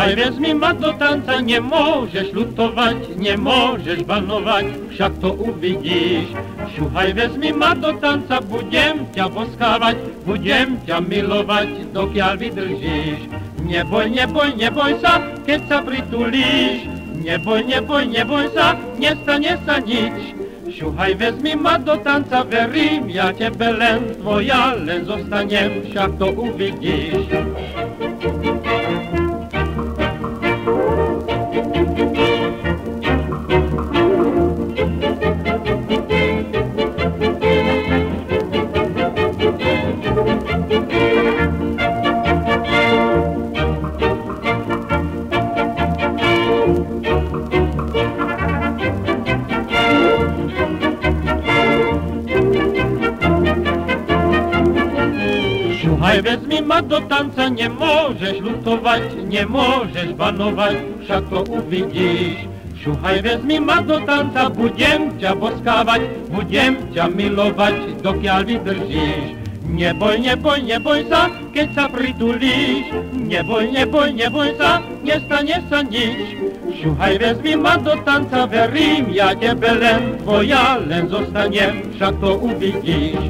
Słuchaj, wezmij ma do tańca, nie możesz lutować, nie możesz banować, však to uvidíš. Słuchaj, wezmij ma do tańca, budem ťa boskávať, budem ťa milovať, dokiaľ vydržíš. Neboj, neboj, neboj sa, keď sa pritulíš, neboj, neboj, neboj sa, nestane sa nič. Słuchaj, wezmij ma do tańca, verím, ja tebe len, tvoja len zostanem, však to uvidíš. Słuchaj, wezmij ma do tańca, nie możesz lutować, nie możesz banować, však to uvidíš. Słuchaj, wezmij ma do tańca, budem ťa boskávať, budem ťa milovať, dokiaľ vydržíš. Neboj, neboj, neboj sa, keď sa pritulíš, neboj, neboj, neboj sa, nestane sa nič. Słuchaj, wezmij ma do tańca, verím, ja tebe len, tvoja len zostanem, však to uvidíš.